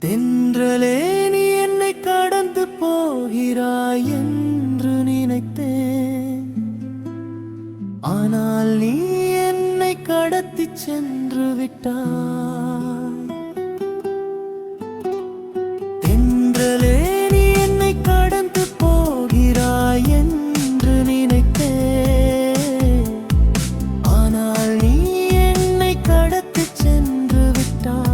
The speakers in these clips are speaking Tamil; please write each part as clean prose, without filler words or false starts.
தென்றலே நீ என்னை கடந்து போகிறாய் என்று நினைத்தேன். ஆனால் நீ என்னை கடத்தி சென்று விட்டாய். தென்றலே நீ என்னை கடந்து போகிறாய் என்று நினைத்தேன். ஆனால் நீ என்னை கடத்தி சென்று விட்டாய்.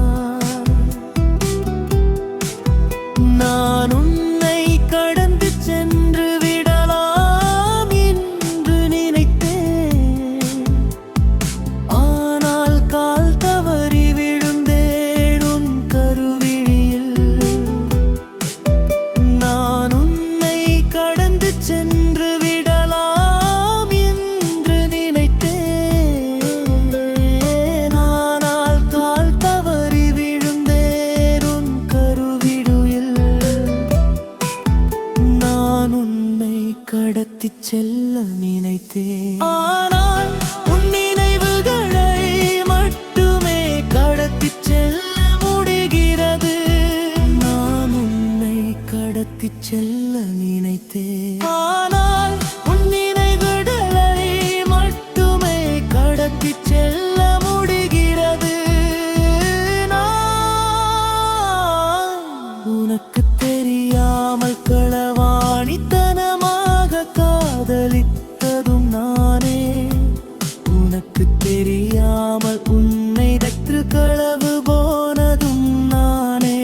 நான் உன்னை கடந்து சென்று விடலாம் என்று நினைத்தேன். ஆனால் கால் தவறி விழுந்தேன் உன் கருவிழியில். நான் உன்னை கடந்து சென்று விடலாம் என்று நினைத்தேன். ஆனால் கால் தவறி விழுந்தேன் உன் கருவிழியில். நான் உன்னை கடத்திச் செல்ல நினைத்தேன். ஆனால் உன் நினைவுகளை மட்டுமே கடத்திச் செல்ல முடிகிறது. நான் உன்னை கடத்திச் செல்ல நினைத்தேன். ஆனால் உன் நினைவுகளை மட்டுமே கடத்திச் செல்ல முடிகிறது. நான் உனக்கு தெரியாமல் களவாணித்தனமாக காதலித்ததும் நானே. உனக்கு தெரியாமல் உன்னை வைத்து களவு போனதும் நானே.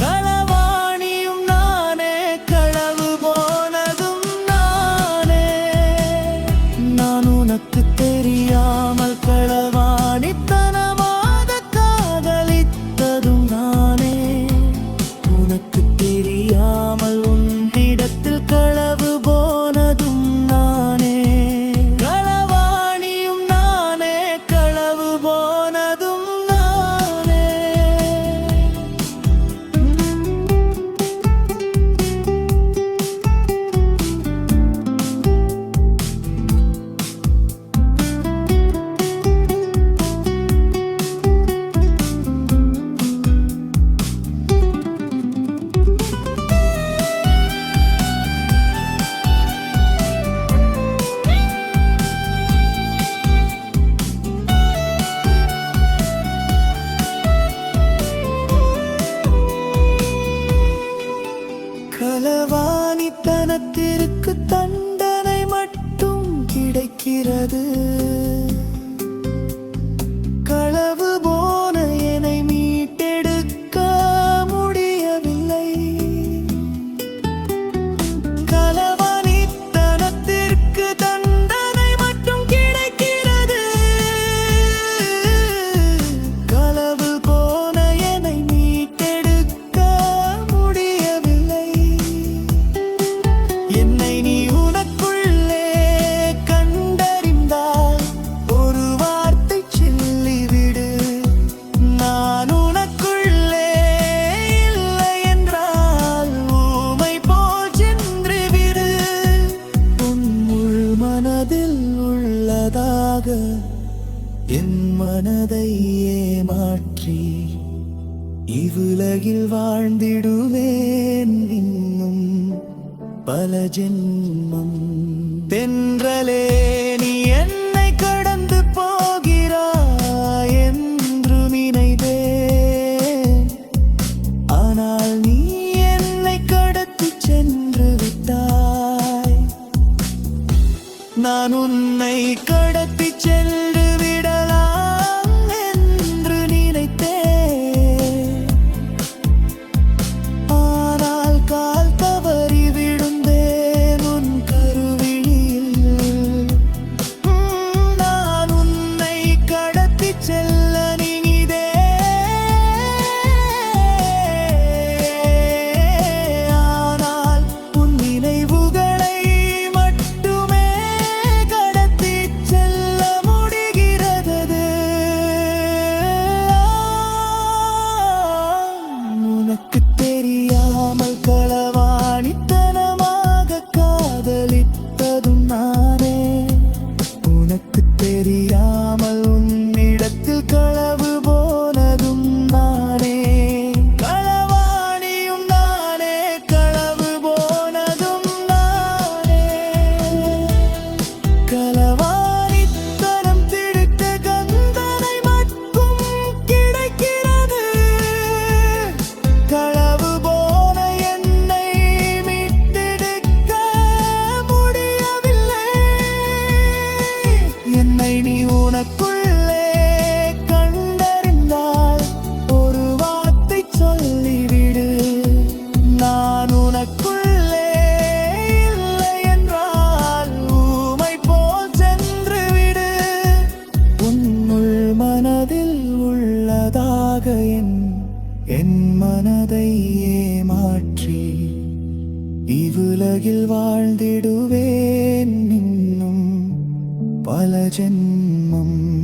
களவாணியும் நானே, களவு போனதும் நானே. நான் உனக்கு தெரியாமல் களவாணித்தனமாக காதலித்ததும் நானே. உனக்கு தெரியாமல் உன்னிடத்தில் களவு போனதும் நானே. களவாணியும் நானே, களவு போனதும் நானே. களவாணித்தனத்திற்கு தண்டனை மட்டும் கிடைக்கிறது. களவு போன என்னை மீட்டெடுக்க முடியவில்லை. களவாணித்தனத்திற்கு தண்டனை மட்டும் கிடைக்கிறது. களவு போன என்னை மீட்டெடுக்க முடியவில்லை. என்னை நீ உனக்குள்ளே கண்டறிந்தால் ஒரு வார்த்தை சொல்லிவிடு. நான் உனக்குள்ளே இல்லை என்றால் ஊமை போல் சென்று விடு. உன் முள் மனதில் உள்ளதாக என் மனதை ஏமாற்றி இவ்வுலகில் வாழ்ந்திடுவேன் இன்னும் பல ஜென்மம். தென்றலே நீ என்னை கடந்து போகிறாய் என்று நினைத்தேன். ஆனால் நீ என்னை கடத்தி சென்று விட்டாய். நான் உன்னை கடத்தி சென்று விடலாம் என்று நினைத்தேன். ஆனால் கால் தவறி விழுந்தேன் உன் கருவிழியில். நான் உன்னை கடத்திச் செல்ல நினைத்தேன். ஆனால் உன் நினைவுகளை மட்டுமே கடத்திச் செல்ல முடிகிறது. என் மனதை ஏமாற்றி இவ்வுலகில் வாழ்ந்திடுவேன் இன்னும் பல ஜென்மம்.